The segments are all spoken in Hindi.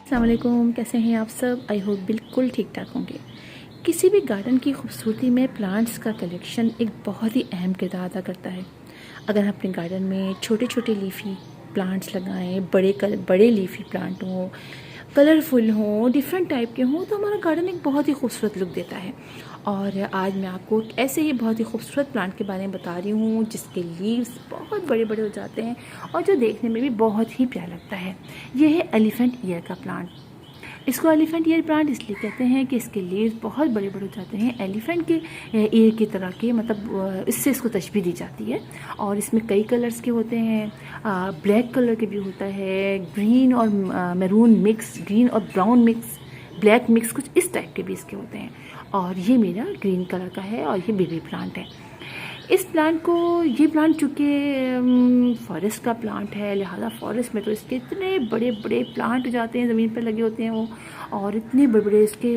अस्सलाम वालेकुम, कैसे हैं आप सब। आई होप बिल्कुल ठीक ठाक होंगे। किसी भी गार्डन की खूबसूरती में प्लांट्स का कलेक्शन एक बहुत ही अहम किरदार अदा करता है। अगर हम अपने गार्डन में छोटे छोटे लीफी प्लांट्स लगाएं, बड़े लीफी प्लांट हों, कलरफुल हों, डिफरेंट टाइप के हों, तो हमारा गार्डन एक बहुत ही खूबसूरत लुक देता है। और आज मैं आपको ऐसे ही बहुत ही खूबसूरत प्लांट के बारे में बता रही हूँ जिसके लीव्स बहुत बड़े बड़े हो जाते हैं और जो देखने में भी बहुत ही प्यारा लगता है। यह है एलिफेंट ईयर का प्लांट। इसको एलिफेंट ईयर प्लांट इसलिए कहते हैं कि इसके लीव्स बहुत बड़े बड़े हो जाते हैं, एलिफेंट के ईयर की तरह के, मतलब इससे इसको तशबीह दी जाती है। और इसमें कई कलर्स के होते हैं, ब्लैक कलर के भी होता है, ग्रीन और मैरून मिक्स, ग्रीन और ब्राउन मिक्स, ब्लैक मिक्स, कुछ इस टाइप के भी इसके होते हैं। और ये मेरा ग्रीन कलर का है और ये बेबी प्लांट है। इस प्लांट को, ये प्लांट चूँकि फॉरेस्ट का प्लांट है, लिहाजा फॉरेस्ट में तो इसके इतने बड़े बड़े प्लांट जाते हैं, ज़मीन पर लगे होते हैं वो, और इतने बड़े बड़े इसके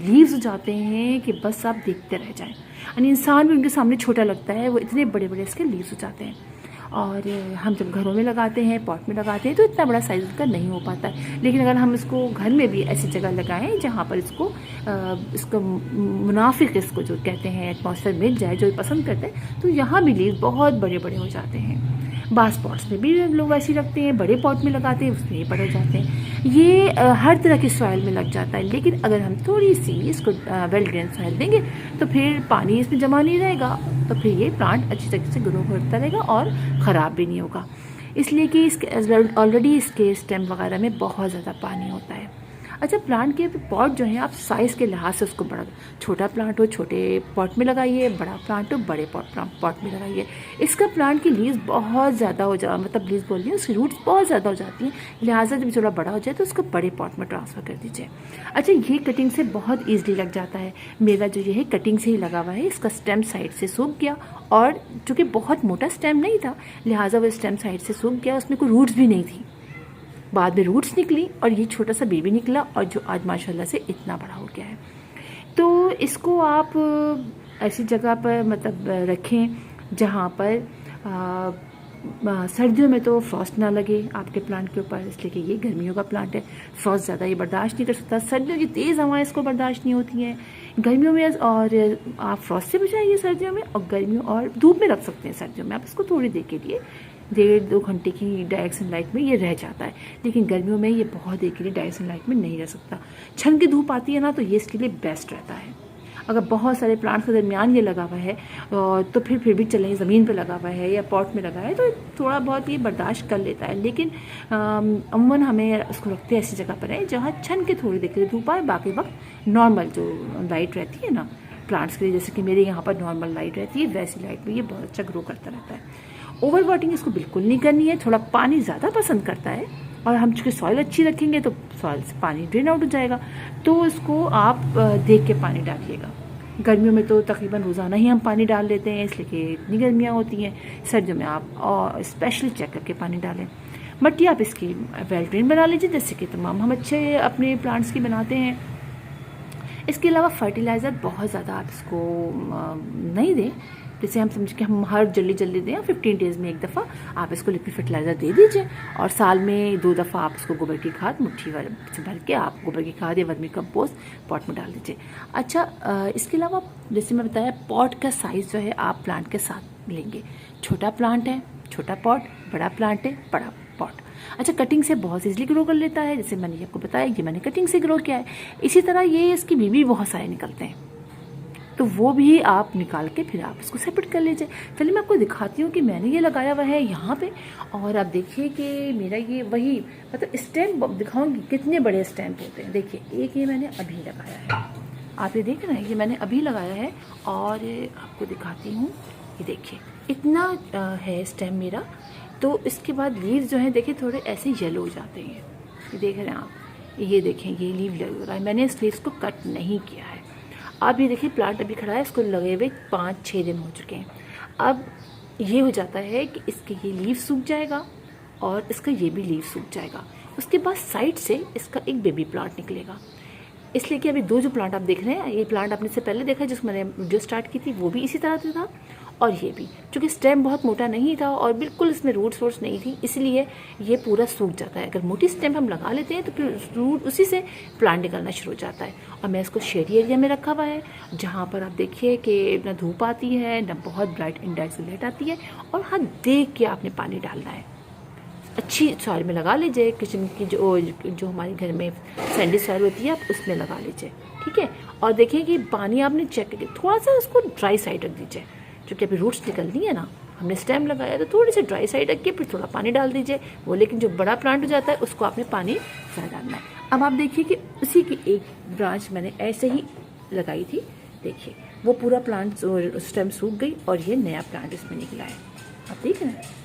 लीव्स जाते हैं कि बस आप देखते रह जाएं। यानी इंसान भी उनके सामने छोटा लगता है, वो इतने बड़े बड़े इसके लीव्स हो जाते हैं। और हम जब घरों में लगाते हैं, पॉट में लगाते हैं, तो इतना बड़ा साइज़ का नहीं हो पाता है। लेकिन अगर हम इसको घर में भी ऐसी जगह लगाएं जहाँ पर इसको मुनाफिक, इसको जो कहते हैं एटमॉस्फेयर मिल जाए, जो पसंद करते हैं, तो यहाँ भी लीव बहुत बड़े बड़े हो जाते हैं। बास पॉट्स में भी लोग वैसे ही रखते हैं, बड़े पॉट में लगाते हैं, उसमें ये बड़े हो जाते हैं। ये हर तरह की सॉइल में लग जाता है, लेकिन अगर हम थोड़ी सी इसको वेल ड्रेन सॉइल देंगे तो फिर पानी इसमें जमा नहीं रहेगा, तो फिर ये प्लांट अच्छी तरीके से ग्रो करता रहेगा और ख़राब भी नहीं होगा। इसलिए कि इसके ऑलरेडी इसके स्टेम वगैरह में बहुत ज़्यादा पानी होता है। अच्छा, प्लांट के पॉट जो है आप साइज़ के लिहाज से उसको बड़ा, छोटा प्लांट हो छोटे पॉट में लगाइए, बड़ा प्लांट हो बड़े पॉट में लगाइए। इसका प्लांट की लीव्स बहुत ज़्यादा हो जा, मतलब लीव्स बोल रही है, उसकी रूट्स बहुत ज़्यादा हो जाती हैं, लिहाजा जब थोड़ा बड़ा हो जाए तो उसको बड़े पॉट में ट्रांसफ़र कर दीजिए। अच्छा, ये कटिंग से बहुत ईजिली लग जाता है। मेरा जो ये है कटिंग से ही लगा हुआ है। इसका स्टेम साइड से सूख गया, और चूँकि बहुत मोटा स्टेम नहीं था, लिहाजा वो स्टेम साइड से सूख गया, उसमें कोई रूट्स भी नहीं थी। बाद में रूट्स निकली और ये छोटा सा बेबी निकला, और जो आज माशाल्लाह से इतना बड़ा हो गया है। तो इसको आप ऐसी जगह पर मतलब रखें जहाँ पर सर्दियों में तो फ्रॉस्ट ना लगे आपके प्लांट के ऊपर, इसलिए कि ये गर्मियों का प्लांट है। फ्रॉस्ट ज़्यादा ये बर्दाश्त नहीं कर सकता, सर्दियों की तेज़ हवाएं इसको बर्दाश्त नहीं होती हैं गर्मियों में। और आप फ्रॉस्ट से बचाइए सर्दियों में, और गर्मियों और धूप में रख सकते हैं सर्दियों में। आप इसको थोड़ी देर के लिए, 1.5-2 घंटे की डायरेक्ट सनलाइट में ये रह जाता है, लेकिन गर्मियों में ये बहुत देर के लिए डायरेक्ट सनलाइट में नहीं रह सकता। छन की धूप आती है ना, तो ये इसके लिए बेस्ट रहता है। अगर बहुत सारे प्लांट्स के दरमियान ये लगा हुआ है तो फिर भी चलें, ज़मीन पे लगा हुआ है या पॉट में लगा है तो थोड़ा बहुत ये बर्दाश्त कर लेता है। लेकिन अमूमन हमें उसको रखते हैं ऐसी जगह पर है जहाँ छन के थोड़ी देर के लिए धूप आए, बाकी वक्त नॉर्मल जो लाइट रहती है ना प्लांट्स के लिए, जैसे कि मेरे यहाँ पर नॉर्मल लाइट रहती है, वैसी लाइट में ये बहुत अच्छा ग्रो करता रहता है। ओवर वाटरिंग इसको बिल्कुल नहीं करनी है। थोड़ा पानी ज़्यादा पसंद करता है, और हम चूँकि सॉइल अच्छी रखेंगे तो सॉइल से पानी ड्रेन आउट हो जाएगा, तो इसको आप देख के पानी डालिएगा। गर्मियों में तो तकरीबन रोज़ाना ही हम पानी डाल लेते हैं, इसलिए कि इतनी गर्मियाँ होती हैं। सर्दियों में आप और स्पेशली चेक करके पानी डालें। मिट्टी आप इसकी वेल ड्रेन बना लीजिए, जैसे कि तमाम हम अच्छे अपने प्लांट्स की बनाते हैं। इसके अलावा फर्टिलाइज़र बहुत ज़्यादा आप इसको नहीं दें, जैसे हम समझ के हम हर जल्दी दें, 15 डेज़ में एक दफ़ा आप इसको लिक्विड फर्टिलाइज़र दे दीजिए, और साल में 2 दफ़ा आप इसको गोबर की खाद मुट्ठी से भर के आप गोबर की खाद या वर्मी कंपोस्ट पॉट में डाल दीजिए। अच्छा, इसके अलावा जैसे मैं बताया, पॉट का साइज़ जो है आप प्लांट के साथ लेंगे। छोटा प्लांट है छोटा पॉट, बड़ा प्लांट है बड़ा पॉट। अच्छा, कटिंग से बहुत ईजिली ग्रो कर लेता है, जैसे मैंने आपको बताया कि मैंने कटिंग से ग्रो किया है। इसी तरह ये इसकी बीबी बहुत सारे निकलते हैं, तो वो भी आप निकाल के फिर आप इसको सेपरेट कर लीजिए। चलिए मैं आपको दिखाती हूँ कि मैंने ये लगाया हुआ है यहाँ पे, और आप देखिए कि मेरा ये वही, मतलब स्टैम्प दिखाऊंगी कितने बड़े स्टैम्प होते हैं। देखिए, एक ये मैंने अभी लगाया है, आप ये देख रहे हैं, ये मैंने अभी लगाया है, और आपको दिखाती हूँ, ये देखिए इतना है स्टेम मेरा। तो इसके बाद लीव्स जो हैं देखिए थोड़े ऐसे येलो हो जाते हैं, ये देख रहे हैं आप, ये देखें ये लीव लग रहा है, मैंने इस लीव्स को कट नहीं किया है। अब ये देखिए प्लांट अभी खड़ा है, इसको लगे हुए 5-6 दिन हो चुके हैं। अब ये हो जाता है कि इसके ये लीव सूख जाएगा और इसका ये भी लीव सूख जाएगा। उसके बाद साइड से इसका एक बेबी प्लांट निकलेगा। इसलिए कि अभी 2 जो प्लांट आप देख रहे हैं, ये प्लांट आपने से पहले देखा जिसको मैंने वीडियो स्टार्ट की थी, वो भी इसी तरह से था, और ये भी, क्योंकि स्टेम बहुत मोटा नहीं था और बिल्कुल इसमें रूट्स वूट्स नहीं थी, इसलिए ये पूरा सूख जाता है। अगर मोटी स्टेम हम लगा लेते हैं तो फिर रूट उसी से प्लांट निकलना शुरू हो जाता है। और मैं इसको शेडी एरिया में रखा हुआ है, जहाँ पर आप देखिए कि ना धूप आती है ना बहुत ब्राइट इंडायरेक्ट लाइट आती है, और हाँ देख के आपने पानी डालना है। अच्छी सॉइल में लगा लीजिए, किचन की जो हमारे घर में सैंडी सॉइल होती है आप उसमें लगा लीजिए, ठीक है। और देखिए कि पानी आपने चेक करके थोड़ा सा उसको ड्राई साइड रख दीजिए, क्योंकि अभी रूट्स निकलनी है ना, हमने स्टेम लगाया तो थोड़ी सी ड्राई साइड रख के फिर थोड़ा पानी डाल दीजिए वो। लेकिन जो बड़ा प्लांट हो जाता है उसको आपने पानी ज़्यादा डालना है। अब आप देखिए कि उसी की एक ब्रांच मैंने ऐसे ही लगाई थी, देखिए वो पूरा प्लांट स्टेम सूख गई और ये नया प्लांट इसमें निकला है, आप देख रहे हैं।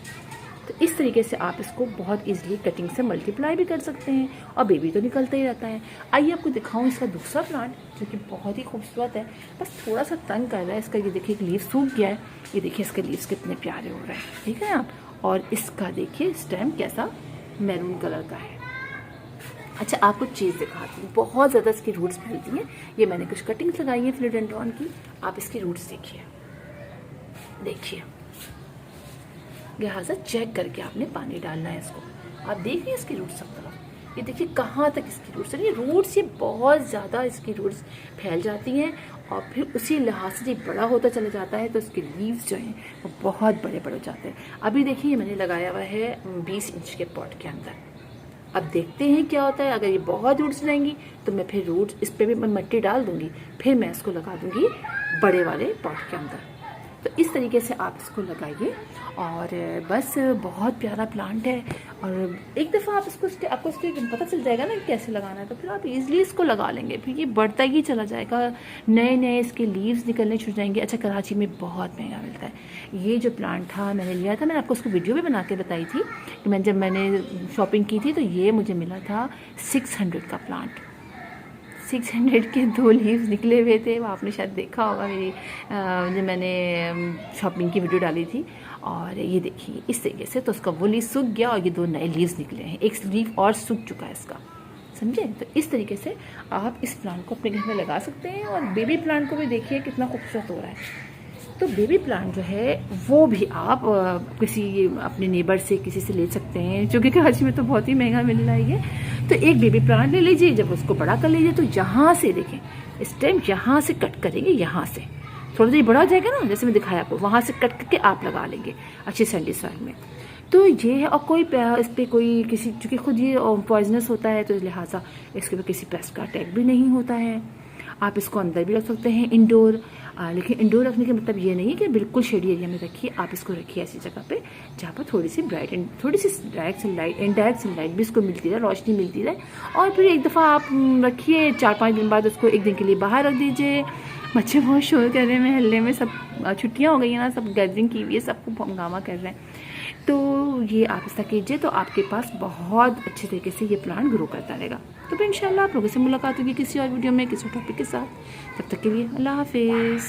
तो इस तरीके से आप इसको बहुत इजीली कटिंग से मल्टीप्लाई भी कर सकते हैं, और बेबी तो निकलता ही रहता है। आइए आपको दिखाऊं इसका दूसरा प्लांट जो कि बहुत ही खूबसूरत है, बस थोड़ा सा तंग कर रहा है इसका। ये देखिए लीव सूख गया है, ये देखिए इसके लीव्स कितने प्यारे हो रहे हैं, ठीक है आप। और इसका देखिए स्टेम कैसा मैरून कलर का है। अच्छा आपको चीज़ दिखाती हूँ, बहुत ज़्यादा इसकी रूट्स फैलती हैं। ये मैंने कुछ कटिंग्स लगाई हैं फिलोडेंड्रॉन की, आप इसकी रूट्स देखिए, देखिए लिहाजा चेक करके आपने पानी डालना है इसको। आप देख रहे हैं इसकी रूट्स सब तरफ, ये देखिए कहाँ तक इसकी रूट्स है। ये रूट्स ये बहुत ज़्यादा इसकी रूट्स फैल जाती हैं, और फिर उसी लिहाज से जब बड़ा होता चला जाता है तो इसके लीव्स जो हैं वो बहुत बड़े बड़े हो जाते हैं। अभी देखिए मैंने लगाया हुआ है 20 इंच के पॉट के अंदर। अब देखते हैं क्या होता है। अगर ये बहुत रूट्स रहेंगी तो मैं फिर रूट्स इस पर भी मैं मिट्टी डाल दूंगी, फिर मैं इसको लगा दूंगी बड़े वाले पॉट के अंदर। तो इस तरीके से आप इसको लगाइए, और बस बहुत प्यारा प्लांट है। और एक दफ़ा आप आपको इसके पता चल जाएगा ना कैसे लगाना है, तो फिर आप इजीली इसको लगा लेंगे, फिर ये बढ़ता ही चला जाएगा, नए नए इसके लीव्स निकलने शुरू जाएंगे। अच्छा कराची में बहुत महंगा मिलता है ये जो प्लांट था, मैंने लिया था, मैंने आपको उसको वीडियो भी बना के बताई थी कि जब मैंने शॉपिंग की थी तो ये मुझे मिला था 600 का प्लांट। 600 के 2 लीव्स निकले हुए थे, वो आपने शायद देखा होगा मेरी जब मैंने शॉपिंग की वीडियो डाली थी। और ये देखिए इस तरीके से तो उसका वो लीव सूख गया और ये 2 नए लीव्स निकले हैं, एक लीव और सूख चुका है इसका, समझे। तो इस तरीके से आप इस प्लांट को अपने घर में लगा सकते हैं। और बेबी प्लांट को भी देखिए कितना खूबसूरत हो रहा है। तो बेबी प्लांट जो है वो भी आप किसी अपने नेबर से किसी से ले सकते हैं, जो कि कराची में तो बहुत ही महंगा मिल रहा है ये। तो एक बेबी प्लांट ले लीजिए, जब उसको बड़ा कर लीजिए तो यहाँ से देखें स्टेम यहाँ से कट करेंगे, यहाँ से थोड़ा सा बड़ा हो जाएगा ना, जैसे मैं दिखाया आपको, वहाँ से कट करके आप लगा लेंगे अच्छी सैंडी सॉइल में। तो ये है। और कोई इस पर कोई किसी, चूँकि खुद ये पॉइजनस होता है तो लिहाजा इसके ऊपर किसी पेस्ट का अटैक भी नहीं होता है। आप इसको अंदर भी रख सकते हैं इंडोर, लेकिन इंडोर रखने का मतलब ये नहीं है कि बिल्कुल शेडी एरिया में रखिए। आप इसको रखिए ऐसी जगह पे जहाँ पर थोड़ी सी ब्राइट थोड़ी सी डायरेक्ट सनलाइट इनडायरेक्ट सनलाइट भी इसको मिलती रहे, रोशनी मिलती रहे। और फिर एक दफ़ा आप रखिए, 4-5 दिन बाद उसको एक दिन के लिए बाहर रख दीजिए। बच्चे बहुत शोर कर रहे हैं हल्ले में, सब छुट्टियाँ हो गई हैं ना, सब गैदरिंग की हुई है, सबको हंगामा कर रहे हैं। तो ये आप ऐसा कीजिए तो आपके पास बहुत अच्छे तरीके से ये प्लांट ग्रो करता रहेगा। तो फिर इंशाल्लाह आप लोगों से मुलाकात होगी किसी और वीडियो में किसी टॉपिक के साथ। तब तक के लिए अल्लाह हाफिज़।